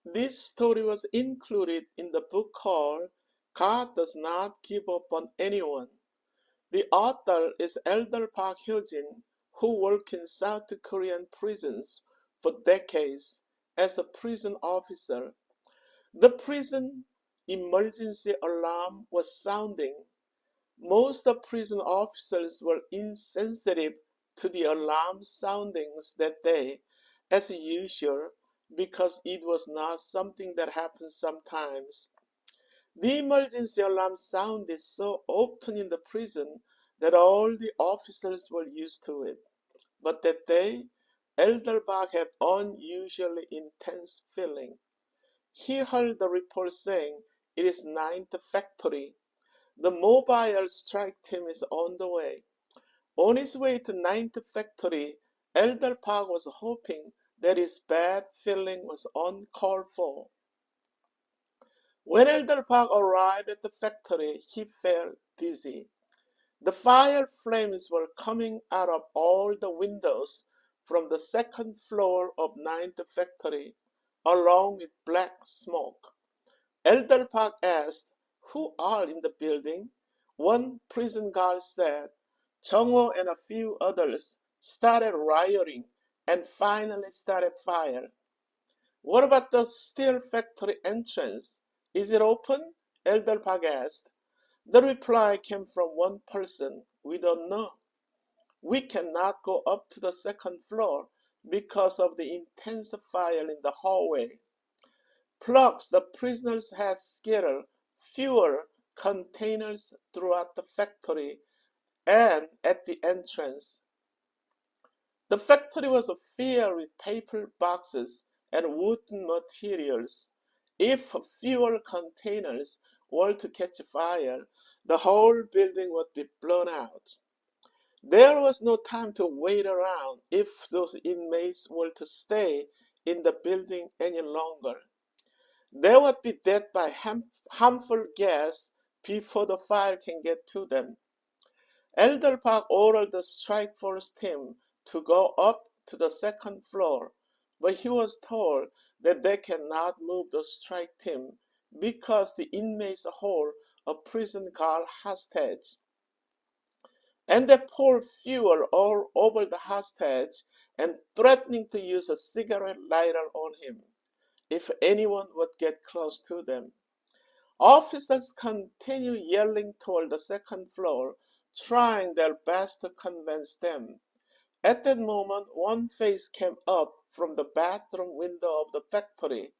This story was included in the book called God Does Not Give Up on Anyone. The author is Elder Park Hyojin, who worked in South Korean prisons for decades as a prison officer. The prison emergency alarm was sounding. Most of prison officers were insensitive to the alarm soundings that day, as usual, because it was not something that happened sometimes. The emergency alarm sounded so often in the prison that all the officers were used to it. But that day, Elder Bach had unusually intense feeling. He heard the report saying, "It is Ninth Factory. The mobile strike team is on the way." On his way to Ninth Factory, Elder Park was hoping that his bad feeling was uncalled for. When Elder Park arrived at the factory, he felt dizzy. The fire flames were coming out of all the windows from the second floor of Ninth Factory, along with black smoke. Elder Park asked, "Who are in the building?" One prison guard said. Jung-Ho and a few others started rioting and finally started fire. "What about the steel factory entrance? Is it open?" Elder Park asked. The reply came from one person: "We don't know. We cannot go up to the second floor because of the intense fire in the hallway." Plus, the prisoners had scattered fuel containers throughout the factory and at the entrance. The factory was filled with paper boxes and wooden materials. If fuel containers were to catch fire, the whole building would be blown out. There was no time to wait around if those inmates were to stay in the building any longer. They would be dead by harmful gas before the fire can get to them. Elder Park ordered the strike force team to go up to the second floor, but he was told that they cannot move the strike team because the inmates hold a prison guard hostage. And they poured fuel all over the hostage and threatening to use a cigarette lighter on him if anyone would get close to them. Officers continued yelling toward the second floor, trying their best to convince them. At that moment, one face came up from the bathroom window of the factory.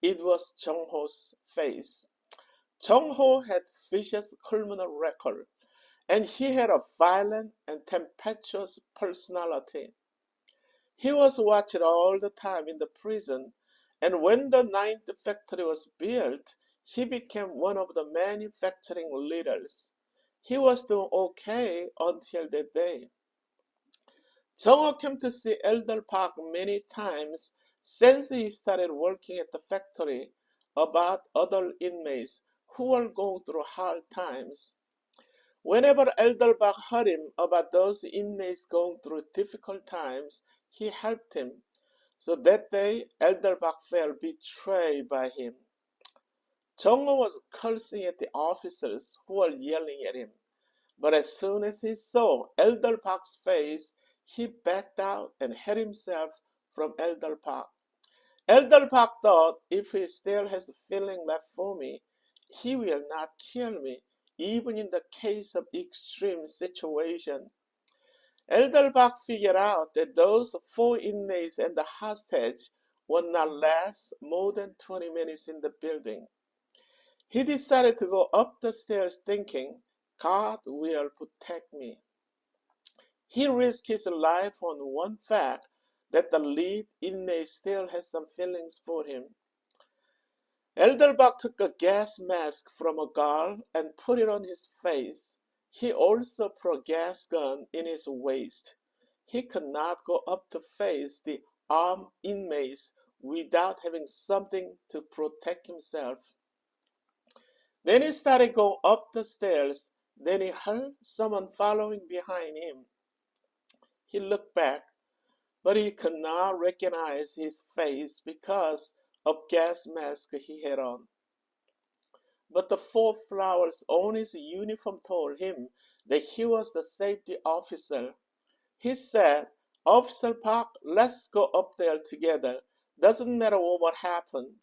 It was Jung-Ho's face. Jung-Ho had vicious criminal record, and he had a violent and tempestuous personality. He was watched all the time in the prison, and when the Ninth Factory was built, he became one of the manufacturing leaders. He was doing okay until that day. Jung-Ho came to see Elder Park many times since he started working at the factory about other inmates who were going through hard times. Whenever Elder Park heard him about those inmates going through difficult times, he helped him. So that day, Elder Park felt betrayed by him. Jung-Ho was cursing at the officers who were yelling at him. But as soon as he saw Elder Park's face, he backed out and hid himself from Elder Park. Elder Park thought, if he still has a feeling left for me, he will not kill me, even in the case of extreme situation. Elder Park figured out that those 4 inmates and the hostage would not last more than 20 minutes in the building. He decided to go up the stairs thinking, God will protect me. He risked his life on one fact, that the lead inmate still has some feelings for him. Elder Bach took a gas mask from a guard and put it on his face. He also put a gas gun in his waist. He could not go up to face the armed inmates without having something to protect himself. Then he started going up the stairs. Then he heard someone following behind him. He looked back, but he could not recognize his face because of gas mask he had on. But the 4 flowers on his uniform told him that he was the safety officer. He said, "Officer Park, let's go up there together. Doesn't matter what happened."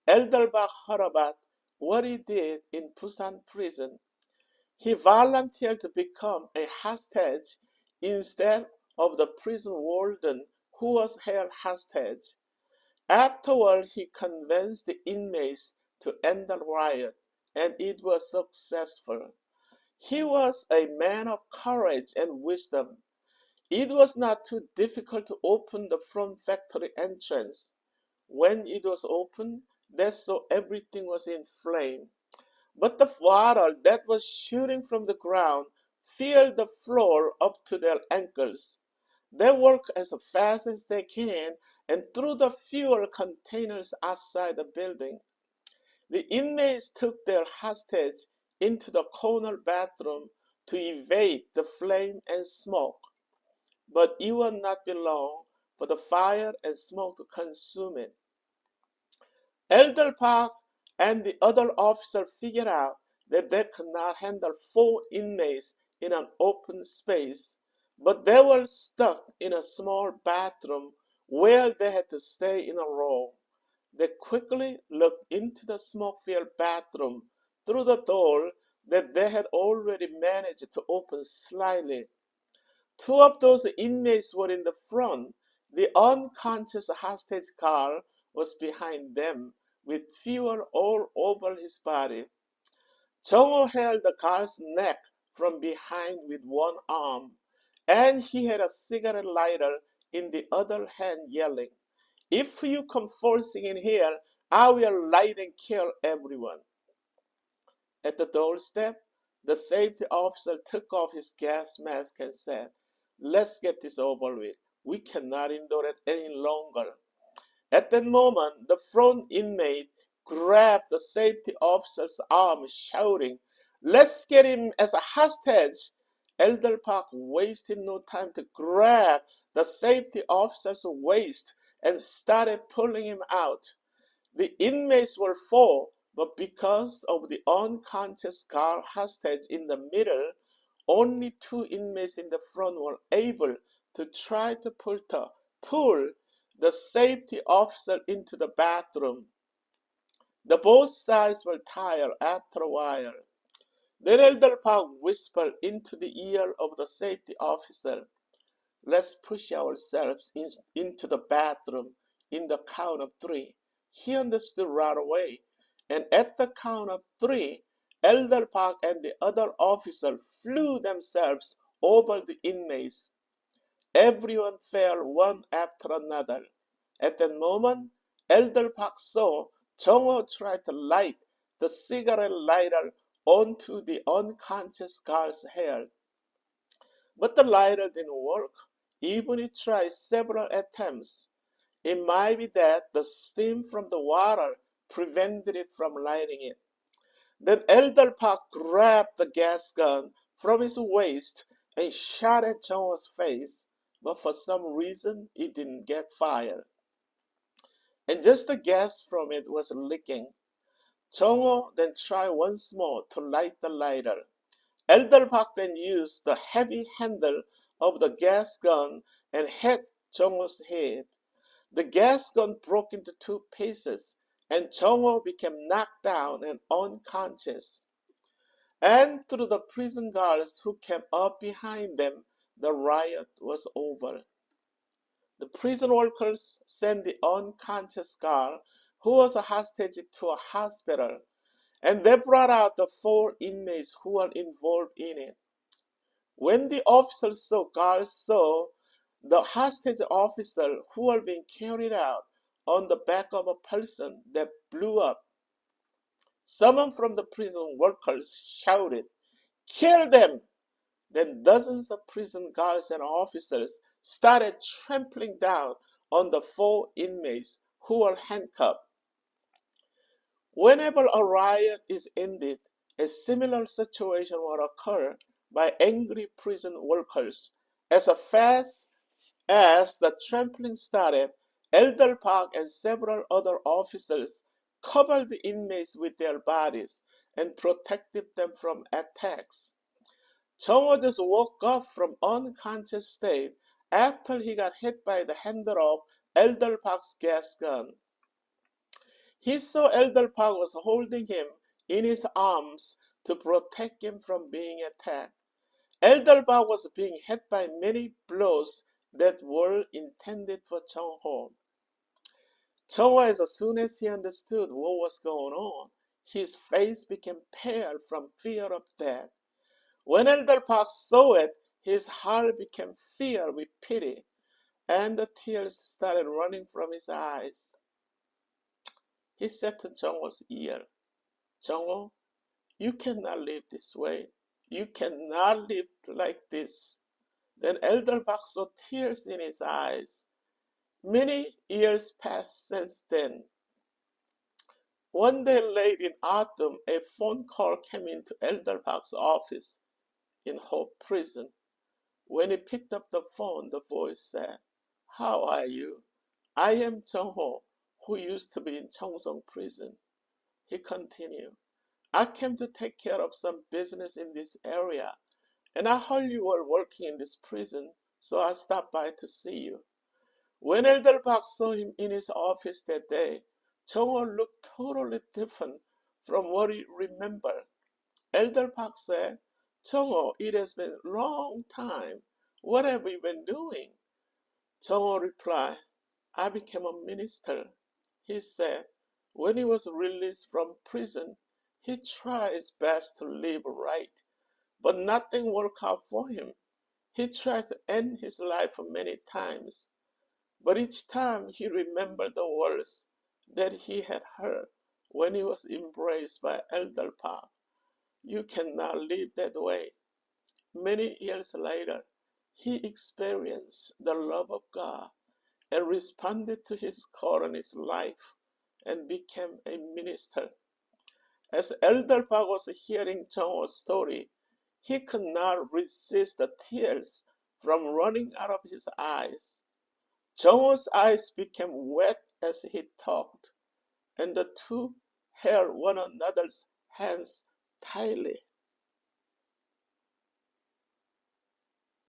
Elder Park heard about what he did in Busan prison. He volunteered to become a hostage instead of the prison warden who was held hostage. Afterward, he convinced the inmates to end the riot, and it was successful. He was a man of courage and wisdom. It was not too difficult to open the front factory entrance. When it was open, they saw everything was in flame. But the water that was shooting from the ground filled the floor up to their ankles. They work as fast as they can and threw the fuel containers outside the building. The inmates took their hostage into the corner bathroom to evade the flame and smoke. But it would not be long for the fire and smoke to consume it. Elder Park and the other officers figured out that they could not handle 4 inmates in an open space, but they were stuck in a small bathroom where they had to stay in a row. They quickly looked into the smoke-filled bathroom through the door that they had already managed to open slightly. 2 of those inmates were in the front. The unconscious hostage guard was behind them, with fuel all over his body. Jung-Ho held the guard's neck from behind with one arm, and he had a cigarette lighter in the other hand, yelling, "If you come forcing in here, I will light and kill everyone." At the doorstep, the safety officer took off his gas mask and said, "Let's get this over with. We cannot endure it any longer." At that moment, the front inmate grabbed the safety officer's arm, shouting, "Let's get him as a hostage." Elder Park wasted no time to grab the safety officer's waist and started pulling him out. The inmates were 4, but because of the unconscious guard hostage in the middle, only 2 inmates in the front were able to try to pull the safety officer into the bathroom. The both sides were tired after a while. Then Elder Park whispered into the ear of the safety officer, "Let's push ourselves into the bathroom in the count of 3. He understood right away, and at the count of 3, Elder Park and the other officer flew themselves over the inmates. Everyone fell one after another. At that moment, Elder Park saw Jung-Ho try to light the cigarette lighter onto the unconscious guard's hair. But the lighter didn't work, even if he tried several attempts. It might be that the steam from the water prevented it from lighting it. Then Elder Park grabbed the gas gun from his waist and shot at Jung-Ho's face, but for some reason it didn't get fire. And just the gas from it was leaking. Jung-Ho then tried once more to light the lighter. Elder Park then used the heavy handle of the gas gun and hit Jung-Ho's head. The gas gun broke into 2 pieces, and Jung-Ho became knocked down and unconscious. And through the prison guards who came up behind them, the riot was over. The prison workers sent the unconscious guard, who was a hostage, to a hospital, and they brought out the 4 inmates who were involved in it. When the officers saw the hostage officer who were being carried out on the back of a person that blew up, someone from the prison workers shouted, "Kill them!" Then dozens of prison guards and officers started trampling down on the 4 inmates who were handcuffed. Whenever a riot is ended, a similar situation will occur by angry prison workers. As fast as the trampling started, Elder Park and several other officers covered the inmates with their bodies and protected them from attacks. Jung-Ho just woke up from unconscious state after he got hit by the handle of Elder Park's gas gun. He saw Elder Park was holding him in his arms to protect him from being attacked. Elder Park was being hit by many blows that were intended for Jung-Ho. Jung-Ho, as soon as he understood what was going on, his face became pale from fear of death. When Elder Park saw it, his heart became filled with pity, and the tears started running from his eyes. He said to Jung-Ho's ear, "Jung-Ho, you cannot live this way. You cannot live like this." Then Elder Park saw tears in his eyes. Many years passed since then. One day late in autumn, a phone call came into Elder Park's office in Hope Prison. When he picked up the phone, the voice said, "How are you? I am Jung-Ho, who used to be in Cheongsong Prison." He continued, "I came to take care of some business in this area, and I heard you were working in this prison, so I stopped by to see you." When Elder Park saw him in his office that day, Jung-Ho looked totally different from what he remembered. Elder Park said, "Jung-Ho, it has been a long time. What have you been doing?" Jung-Ho replied, "I became a minister." He said, when he was released from prison, he tried his best to live right, but nothing worked out for him. He tried to end his life many times, but each time he remembered the words that he had heard when he was embraced by Elder Park. "You cannot live that way." Many years later, he experienced the love of God and responded to his call in his life and became a minister. As Elder Park was hearing Jung-Ho's story, he could not resist the tears from running out of his eyes. Jung-Ho's eyes became wet as he talked, and the two held one another's hands tightly.